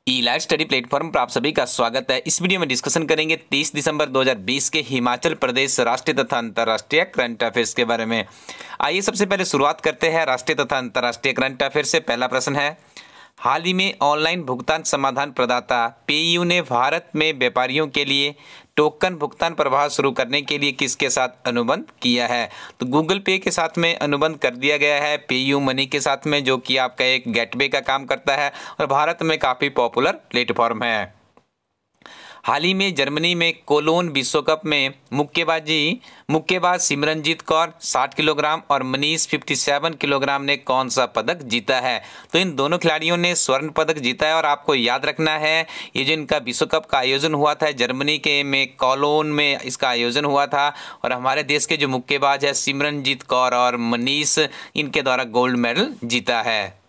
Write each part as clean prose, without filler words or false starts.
ई-लाइट study platform पर आप सभी का स्वागत है। इस वीडियो में डिस्कशन करेंगे 30 दिसंबर 2020 के हिमाचल प्रदेश राष्ट्रीय तथा अंतर्राष्ट्रीय करंट अफेयर्स के बारे में। आइए सबसे पहले शुरुआत करते हैं राष्ट्रीय तथा अंतर्राष्ट्रीय करंट अफेयर से। पहला प्रश्न है, हाल ही में ऑनलाइन भुगतान समाधान प्रदाता पेयू ने भारत में व्यापारियों के लिए टोकन भुगतान प्रवाह शुरू करने के लिए किसके साथ अनुबंध किया है? तो गूगल पे के साथ में अनुबंध कर दिया गया है, पेयू मनी के साथ में, जो कि आपका एक गेटवे का काम करता है और भारत में काफ़ी पॉपुलर प्लेटफॉर्म है। हाल ही में जर्मनी में कोलोन विश्व कप में मुक्केबाज सिमरनजीत कौर 60 किलोग्राम और मनीष 57 किलोग्राम ने कौन सा पदक जीता है? तो इन दोनों खिलाड़ियों ने स्वर्ण पदक जीता है। और आपको याद रखना है, ये जो इनका विश्व कप का आयोजन हुआ था जर्मनी के में कोलोन में इसका आयोजन हुआ था, और हमारे देश के जो मुक्केबाज है सिमरनजीत कौर और मनीष, इनके द्वारा गोल्ड मेडल जीता है।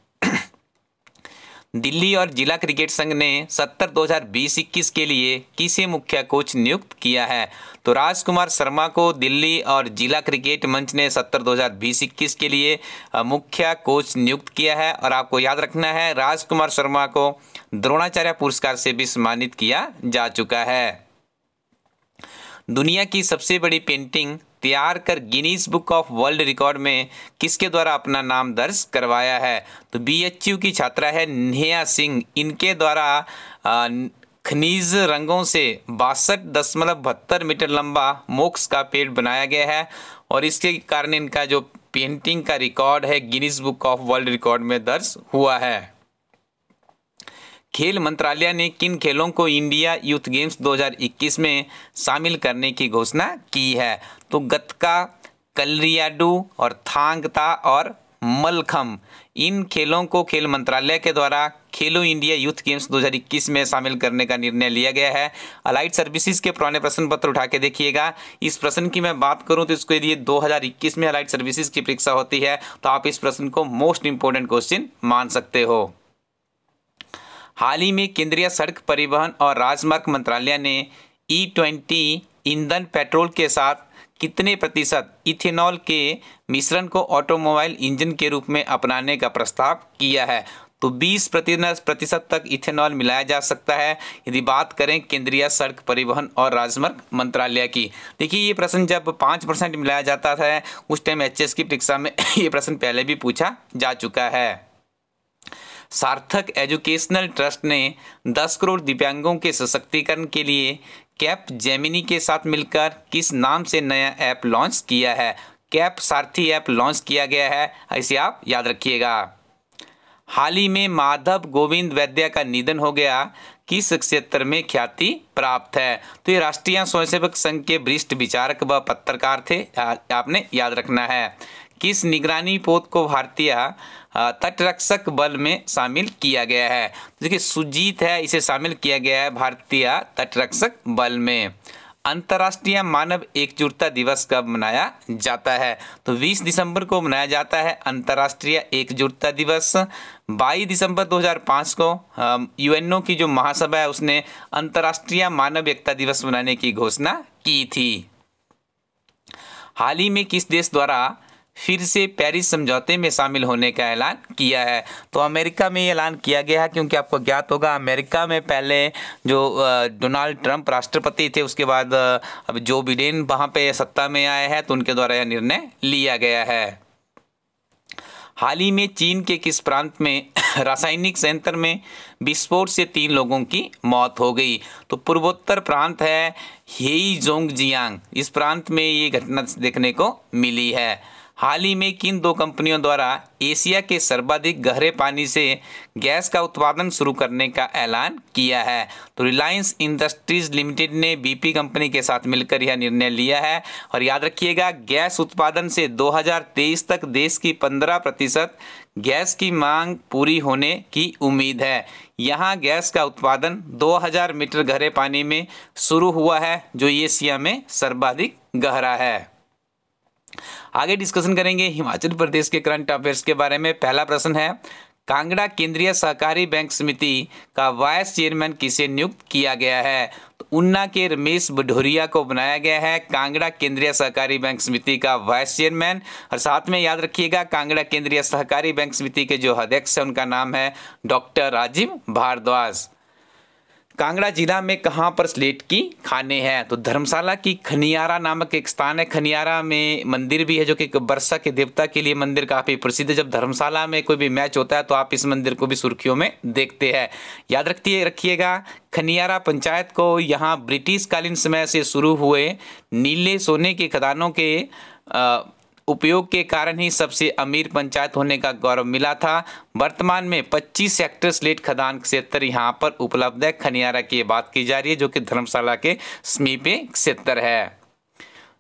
दिल्ली और जिला क्रिकेट संघ ने 2020-21 के लिए किसे मुख्य कोच नियुक्त किया है? तो राजकुमार शर्मा को दिल्ली और जिला क्रिकेट मंच ने 2020-21 के लिए मुख्य कोच नियुक्त किया है। और आपको याद रखना है, राजकुमार शर्मा को द्रोणाचार्य पुरस्कार से भी सम्मानित किया जा चुका है। दुनिया की सबसे बड़ी पेंटिंग तैयार कर Guinness book of world record में किसके द्वारा अपना नाम दर्ज करवाया है? तो बीएचयू की छात्रा है नेहा सिंह, इनके द्वारा खनिज रंगों से 62.72 मीटर लंबा मोक्ष का पेड़ बनाया गया है, और इसके कारण इनका जो पेंटिंग का रिकॉर्ड है Guinness book of world record में दर्ज हुआ है। खेल मंत्रालय ने किन खेलों को इंडिया यूथ गेम्स 2021 में शामिल करने की घोषणा की है? तो गतका, कलरियाडू और थांग ता और मलखम, इन खेलों को खेल मंत्रालय के द्वारा खेलो इंडिया यूथ गेम्स 2021 में शामिल करने का निर्णय लिया गया है। अलाइड सर्विसेज के पुराने प्रश्न पत्र उठा के देखिएगा। इस प्रश्न की मैं बात करूं तो इसके लिए 2021 में अलाइड सर्विसेज की परीक्षा होती है, तो आप इस प्रश्न को मोस्ट इंपोर्टेंट क्वेश्चन मान सकते हो। हाल ही में केंद्रीय सड़क परिवहन और राजमार्ग मंत्रालय ने E20 ईंधन पेट्रोल के साथ कितने प्रतिशत इथेनॉल के मिश्रण को ऑटोमोबाइल इंजन के रूप में अपनाने का प्रस्ताव किया है? तो 20% तक इथेनॉल मिलाया जा सकता है, यदि बात करें केंद्रीय सड़क परिवहन और राजमार्ग मंत्रालय की। देखिए, ये प्रश्न जब 5% मिलाया जाता था उस टाइम HS की परीक्षा में ये प्रश्न पहले भी पूछा जा चुका है। सार्थक एजुकेशनल ट्रस्ट ने 10 करोड़ दिव्यांगों के सशक्तिकरण के लिए कैप जेमिनी के साथ मिलकर किस नाम से नया ऐप लॉन्च किया है? कैप सारथी ऐप लॉन्च किया गया है, ऐसे आप याद रखिएगा। हाल ही में माधव गोविंद वैद्य का निधन हो गया, किस क्षेत्र में ख्याति प्राप्त है? तो ये राष्ट्रीय स्वयंसेवक संघ के वरिष्ठ विचारक व पत्रकार थे, आपने याद रखना है। किस निगरानी पोत को भारतीय तटरक्षक बल में शामिल किया गया है? देखिए, सुजीत है, इसे शामिल किया गया है भारतीय तटरक्षक बल में। अंतर्राष्ट्रीय मानव एकजुटता दिवस कब मनाया जाता है? तो 20 दिसंबर को मनाया जाता है अंतर्राष्ट्रीय एकजुटता दिवस। 22 दिसंबर 2005 को UNO की जो महासभा है उसने अंतर्राष्ट्रीय मानव एकता दिवस मनाने की घोषणा की थी। हाल ही में किस देश द्वारा फिर से पेरिस समझौते में शामिल होने का ऐलान किया है? तो अमेरिका में ये ऐलान किया गया है, क्योंकि आपको ज्ञात होगा अमेरिका में पहले जो डोनाल्ड ट्रंप राष्ट्रपति थे, उसके बाद अब जो बिडेन वहाँ पे सत्ता में आए हैं, तो उनके द्वारा यह निर्णय लिया गया है। हाल ही में चीन के किस प्रांत में रासायनिक संयंत्र में विस्फोट से 3 लोगों की मौत हो गई? तो पूर्वोत्तर प्रांत है हेइजोंगजियांग, इस प्रांत में ये घटना देखने को मिली है। हाल ही में किन 2 कंपनियों द्वारा एशिया के सर्वाधिक गहरे पानी से गैस का उत्पादन शुरू करने का ऐलान किया है? तो रिलायंस इंडस्ट्रीज लिमिटेड ने BP कंपनी के साथ मिलकर यह निर्णय लिया है। और याद रखिएगा, गैस उत्पादन से 2023 तक देश की 15% गैस की मांग पूरी होने की उम्मीद है। यहाँ गैस का उत्पादन 2000 मीटर गहरे पानी में शुरू हुआ है, जो एशिया में सर्वाधिक गहरा है। आगे डिस्कशन करेंगे हिमाचल प्रदेश के करंट अफेयर्स के बारे में। पहला प्रश्न है, कांगड़ा केंद्रीय सहकारी बैंक समिति का वाइस चेयरमैन किसे नियुक्त किया गया है? तो ऊना के रमेश भदौरिया को बनाया गया है कांगड़ा केंद्रीय सहकारी बैंक समिति का वाइस चेयरमैन। और साथ में याद रखिएगा, कांगड़ा केंद्रीय सहकारी बैंक समिति के जो अध्यक्ष है उनका नाम है डॉक्टर राजीव भारद्वाज। कांगड़ा जिला में कहाँ पर स्लेट की खाने हैं? तो धर्मशाला की खनियारा नामक एक स्थान है। खनियारा में मंदिर भी है जो कि वर्षा के देवता के लिए मंदिर काफ़ी प्रसिद्ध है। जब धर्मशाला में कोई भी मैच होता है तो आप इस मंदिर को भी सुर्खियों में देखते हैं। याद रखिएगा, खनियारा पंचायत को यहाँ ब्रिटिश कालीन समय से शुरू हुए नीले सोने के खदानों के उपयोग के कारण ही सबसे अमीर पंचायत होने का गौरव मिला था। वर्तमान में 25 हेक्टेयर स्लेट खदान क्षेत्र यहाँ पर उपलब्ध है। खनियारा की बात की जा रही है जो कि धर्मशाला के समीप क्षेत्र है।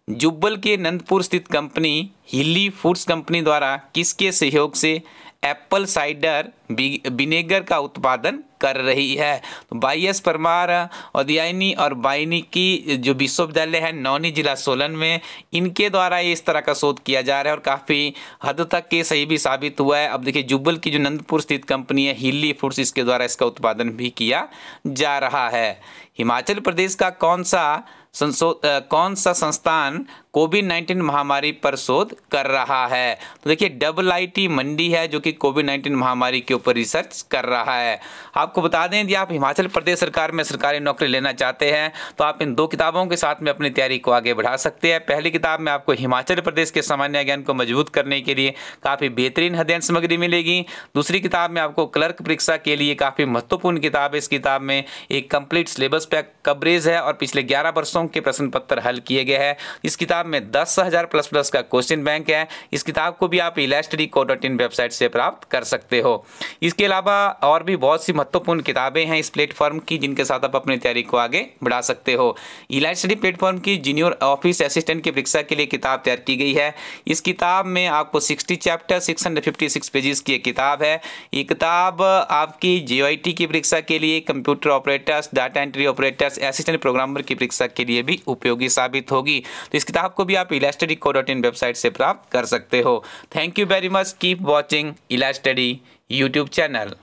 जुब्बल के नंदपुर स्थित कंपनी हिली फूड्स कंपनी द्वारा किसके सहयोग से एप्पल साइडर विनेगर का उत्पादन कर रही है? तो YS परमार औद्यायनी और बाइनी की जो विश्वविद्यालय है नौनी जिला सोलन में, इनके द्वारा ये इस तरह का शोध किया जा रहा है और काफ़ी हद तक के सही भी साबित हुआ है। अब देखिए, जुब्बल की जो नंदपुर स्थित कंपनी है हिली फूड्स, इसके द्वारा इसका उत्पादन भी किया जा रहा है। हिमाचल प्रदेश का कौन सा संस्थान कोविड-19 महामारी पर शोध कर रहा है? तो देखिए, IIT मंडी है जो कि कोविड-19 महामारी के ऊपर रिसर्च कर रहा है। आपको बता दें, यदि आप हिमाचल प्रदेश सरकार में सरकारी नौकरी लेना चाहते हैं तो आप इन 2 किताबों के साथ में अपनी तैयारी को आगे बढ़ा सकते हैं। पहली किताब में आपको हिमाचल प्रदेश के सामान्य ज्ञान को मजबूत करने के लिए काफ़ी बेहतरीन अध्ययन सामग्री मिलेगी। दूसरी किताब में आपको क्लर्क परीक्षा के लिए काफ़ी महत्वपूर्ण किताब है। इस किताब में एक कंप्लीट सिलेबस पैक कवरेज है और पिछले 11 वर्षों के प्रश्न पत्र हल किए गए हैं। इस किताब में 10,000 प्लस का क्वेश्चन बैंक है। इस किताब को भी आप elaststudyco.in वेबसाइट से प्राप्त कर सकते हो। इसके अलावा और भी बहुत सी महत्वपूर्ण किताबें हैं इस प्लेटफॉर्म की जिनके साथ आप अपनी तैयारी को आगे बढ़ा सकते हो। elaststudy प्लेटफॉर्म की जूनियर ऑफिस असिस्टेंट की परीक्षा के लिए किताब तैयार की गई है। इस किताब में आपको 60 चैप्टर 656 पेजेस की एक किताब है। ये किताब आपकी JOIT की परीक्षा के लिए, computer operators, data entry operators, assistant programmer की परीक्षा के लिए भी उपयोगी साबित होगी। तो इस किताब को भी आप elaststudyco.in वेबसाइट से प्राप्त कर सकते हो। Thank you very much. Keep watching elaststudy YouTube channel.